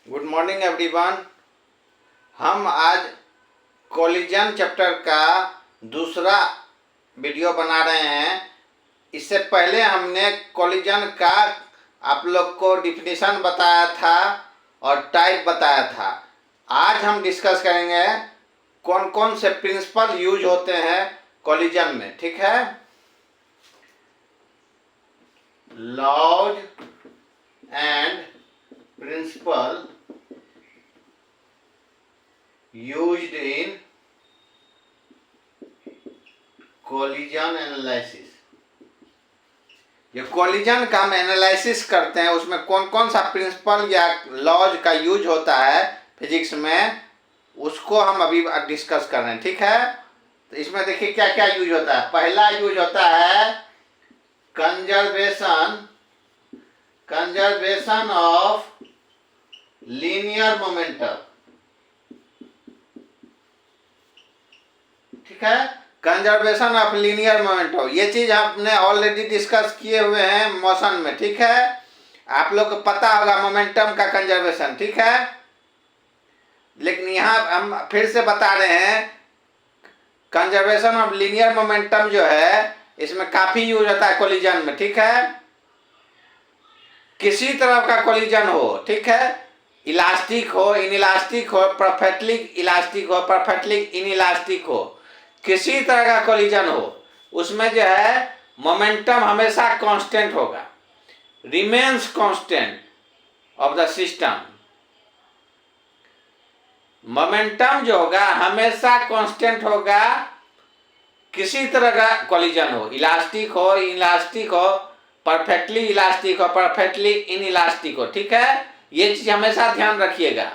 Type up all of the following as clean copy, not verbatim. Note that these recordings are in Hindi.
Good morning everyone. हम आज कोलिजन चैप्टर का दूसरा वीडियो बना रहे हैं। इससे पहले हमने कोलिजन का आप लोग को डिफिनीशन बताया था और टाइप बताया था। आज हम डिस्कस करेंगे कौन कौन से प्रिंसिपल यूज होते हैं कोलिजन में। ठीक है, laws and principle used in collision analysis। ये कोलिजन का हम एनालिसिस करते हैं, उसमें कौन कौन सा प्रिंसिपल या लॉज का यूज होता है फिजिक्स में, उसको हम अभी डिस्कस कर रहे हैं। ठीक है, तो इसमें देखिए क्या क्या यूज होता है। पहला यूज होता है कंजर्वेशन ऑफ लीनियर मोमेंटम। ठीक है, कंजर्वेशन ऑफ लीनियर मोमेंटम, ये चीज हमने ऑलरेडी डिस्कस किए हुए हैं मोशन में। ठीक है, आप लोग को पता होगा मोमेंटम का कंजर्वेशन। ठीक है, लेकिन यहाँ हम फिर से बता रहे हैं कंजर्वेशन ऑफ लीनियर मोमेंटम जो है इसमें काफी यूज होता है कोलिजन में। ठीक है, किसी तरह का कोलिजन हो, ठीक है, इलास्टिक हो, इनइलास्टिक हो, परफेक्टली इलास्टिक हो, परफेक्टली इनइलास्टिक हो, किसी तरह का कोलिजन हो, उसमें जो है मोमेंटम हमेशा कांस्टेंट होगा, remains constant of the system. Momentum जो होगा हमेशा कांस्टेंट होगा, किसी तरह का कोलिजन हो, इलास्टिक हो, इनइलास्टिक हो, परफेक्टली इलास्टिक हो, परफेक्टली इनइलास्टिक हो। ठीक है, ये चीज हमेशा ध्यान रखिएगा।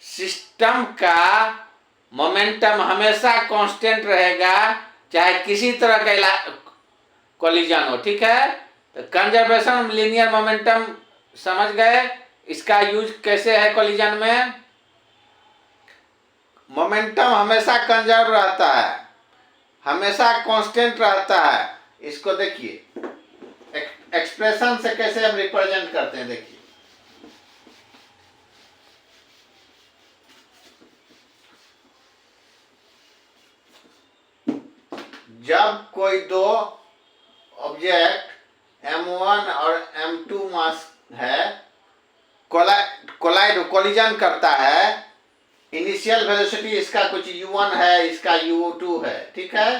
सिस्टम का मोमेंटम हमेशा कांस्टेंट रहेगा, चाहे किसी तरह का कोलिजन हो। ठीक है, तो कंजर्वेशन लीनियर मोमेंटम समझ गए, इसका यूज कैसे है कोलिजन में। मोमेंटम हमेशा कंजर्व रहता है, हमेशा कांस्टेंट रहता है। इसको देखिए एक्सप्रेशन से कैसे हम रिप्रेजेंट करते हैं। देखिए जब कोई दो ऑब्जेक्ट m1 और m2 मास है, कोलिजन करता है, इनिशियल वेलोसिटी इसका कुछ u1 है, इसका u2 है। ठीक है,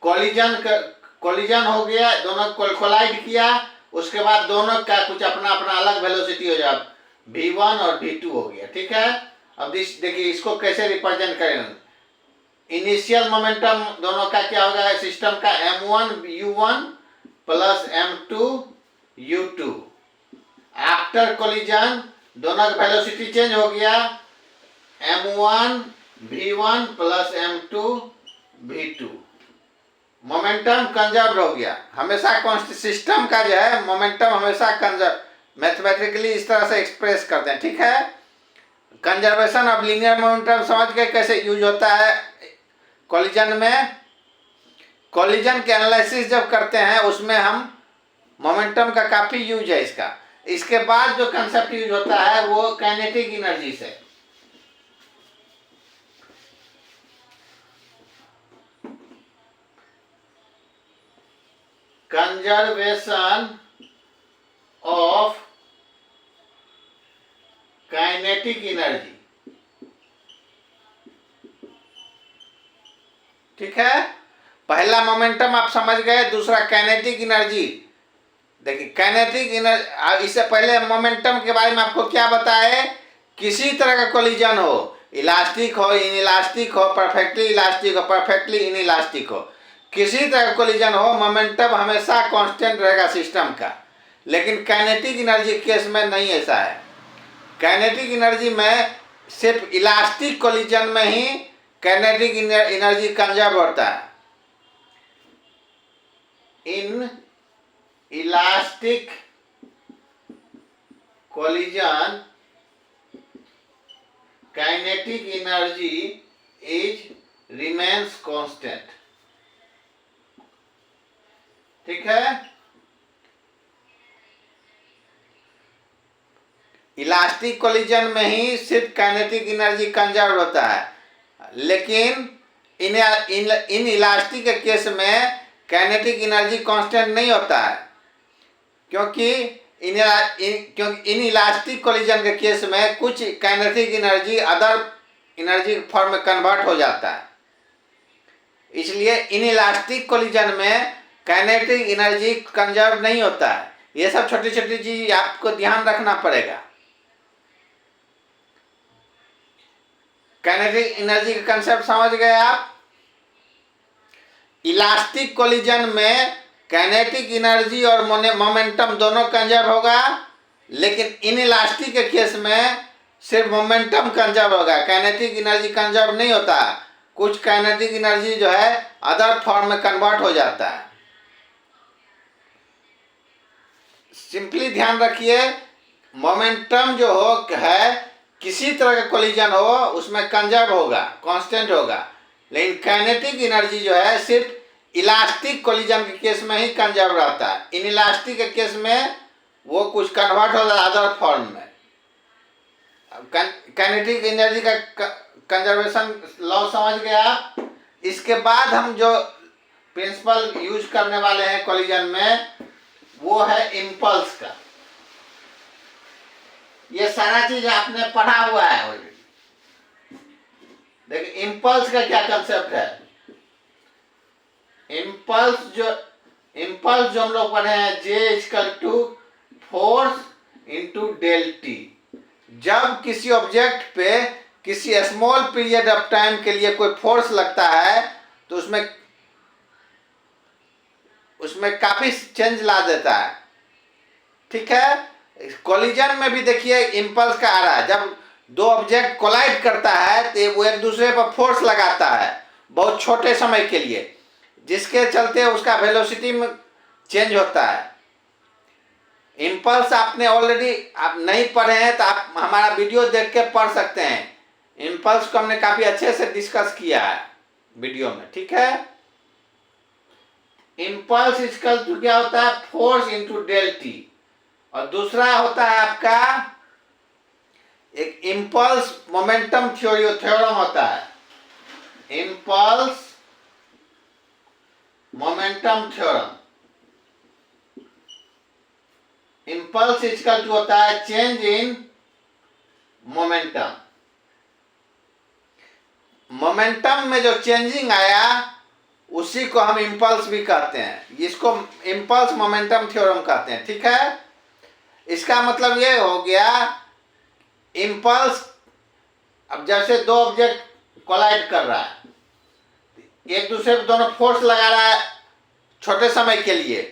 कोलिजन हो गया, दोनों कोलाइड किया, उसके बाद दोनों का कुछ अपना अपना अलग वेलोसिटी हो जाए, v1 और v2 हो गया। ठीक है, अब देखिए इसको कैसे रिप्रेजेंट करें। इनिशियल मोमेंटम दोनों का क्या होगा, सिस्टम का m1 u1 plus m2 u2। After collision दोनों का वेलोसिटी चेंज हो गया, m1 v1 plus m2 v2। Momentum conserve हो गया, हमेशा कांस्टेंट। सिस्टम का जो है मोमेंटम हमेशा कंजर्व, मैथमेटिकली इस तरह से एक्सप्रेस करते हैं। ठीक है, कंजर्वेशन ऑफ लीनियर मोमेंटम समझ के कैसे यूज होता है कोलिजन में। कोलिजन के एनालिसिस जब करते हैं उसमें हम मोमेंटम का काफी यूज है इसका। इसके बाद जो कंसेप्ट यूज होता है वो काइनेटिक एनर्जी से। Conservation of kinetic energy. ठीक है, पहला मोमेंटम आप समझ गए, दूसरा काइनेटिक एनर्जी। देखिए काइनेटिक एनर्जी, इससे पहले मोमेंटम के बारे में आपको क्या बताए, किसी तरह का कोलिजन हो, इलास्टिक हो, इनइलास्टिक हो, परफेक्टली इलास्टिक हो, परफेक्टली इनइलास्टिक हो, किसी तरह का कोलिजन हो, मोमेंटम हमेशा कांस्टेंट रहेगा सिस्टम का। लेकिन काइनेटिक एनर्जी केस में नहीं ऐसा है। काइनेटिक एनर्जी में सिर्फ इलास्टिक कोलिजन में ही काइनेटिक एनर्जी कंजर्व होता है। In elastic collision kinetic energy is remains constant. ठीक है, इलास्टिक कोलिजन में ही सिर्फ काइनेटिक एनर्जी कंजर्व होता है, लेकिन इन इलास्टिक के केस में काइनेटिक एनर्जी कांस्टेंट नहीं होता है, क्योंकि इन इलास्टिक कोलिजन के केस में कुछ kinetic energy other energy form में कन्वर्ट हो जाता है। इसलिए इन इलास्टिक कोलिजन में काइनेटिक एनर्जी कंजर्व नहीं होता है। ये सब छोटी छोटी चीज आपको ध्यान रखना पड़ेगा। काइनेटिक एनर्जी का कंसेप्ट समझ गए आप। इलास्टिक कोलिजन में काइनेटिक एनर्जी और मोमेंटम दोनों कंजर्व होगा, लेकिन इन इलास्टिक के केस में सिर्फ मोमेंटम कंजर्व होगा, काइनेटिक एनर्जी कंजर्व नहीं होता। कुछ काइनेटिक एनर्जी जो है अदर फॉर्म में कन्वर्ट हो जाता है। सिंपली ध्यान रखिए, मोमेंटम जो है किसी तरह का कोलिजन हो उसमें कंजर्व होगा, कांस्टेंट होगा, लेकिन काइनेटिक एनर्जी जो है सिर्फ इलास्टिक कोलिजन के केस में ही कंजर्व रहता है। इन इलास्टिक के केस में वो कुछ कन्वर्ट हो जाता है अदर फॉर्म में। काइनेटिक एनर्जी का कंजर्वेशन लॉ समझ गए आप। इसके बाद हम जो प्रिंसिपल यूज करने वाले हैं कोलिजन में, वो है इम्पल्स का। ये सारा चीज आपने पढ़ा हुआ है ऑलरेडी। देखिए इम्पल्स का क्या कंसेप्ट है। इम्पल्स जो हम लोग पढ़े हैं, J equal to force into del T. जब किसी ऑब्जेक्ट पे किसी स्मॉल पीरियड ऑफ टाइम के लिए कोई फोर्स लगता है तो उसमें काफी चेंज ला देता है। ठीक है, कोलिजन में भी देखिए इम्पल्स का आ रहा है। जब दो ऑब्जेक्ट कोलाइड करता है तो वो एक दूसरे पर फोर्स लगाता है बहुत छोटे समय के लिए, जिसके चलते उसका वेलोसिटी में चेंज होता है। इम्पल्स आपने ऑलरेडी आप नहीं पढ़े हैं तो आप हमारा वीडियो देख के पढ़ सकते हैं। इम्पल्स को हमने काफी अच्छे से डिस्कस किया है वीडियो में। ठीक है, इम्पल्स इक्वल टू क्या होता है, फोर्स इंटू डेल टी। और दूसरा होता है आपका एक इम्पल्स मोमेंटम थ्योरम होता है। Impulse momentum theorem. Impulse equal to होता है चेंज इन मोमेंटम। मोमेंटम में जो चेंजिंग आया उसी को हम इम्पल्स भी कहते हैं। इसको इम्पल्स मोमेंटम थ्योरम कहते हैं। ठीक है, इसका मतलब ये हो गया, इम्पल्स अब जैसे दो ऑब्जेक्ट कोलाइड कर रहा है, एक दूसरे पे दोनों फोर्स लगा रहा है छोटे समय के लिए,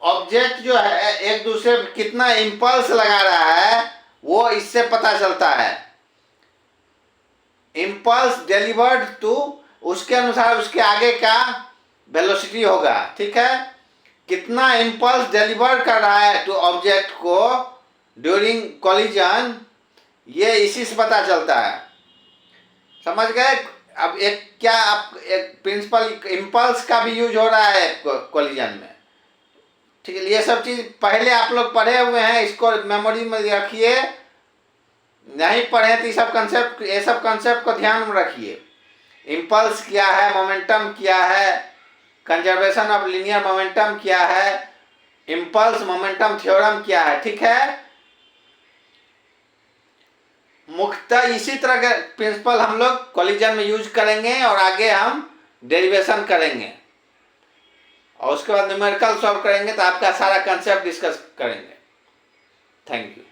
ऑब्जेक्ट जो है एक दूसरे पे कितना इम्पल्स लगा रहा है वो इससे पता चलता है। इम्पल्स डिलीवर्ड टू, उसके अनुसार उसके आगे का वेलोसिटी होगा। ठीक है, कितना इम्पल्स डिलीवर कर रहा है टू ऑब्जेक्ट को ड्यूरिंग कोलिजन, ये इसी से पता चलता है। समझ गए। अब एक प्रिंसिपल इम्पल्स का भी यूज हो रहा है कोलिजन में। ठीक है, ये सब चीज पहले आप लोग पढ़े हुए हैं, इसको मेमोरी में रखिए। नहीं पढ़े तो ये सब कंसेप्ट को ध्यान में रखिए। इम्पल्स क्या है, मोमेंटम क्या है, कंजर्वेशन ऑफ लीनियर मोमेंटम क्या है, इम्पल्स मोमेंटम थ्योरम क्या है। ठीक है, मुख्यतः इसी तरह के प्रिंसिपल हम लोग कोलिजन में यूज करेंगे और आगे हम डेरिवेशन करेंगे और उसके बाद न्यूमेरिकल सॉल्व करेंगे तो आपका सारा कंसेप्ट डिस्कस करेंगे। Thank you.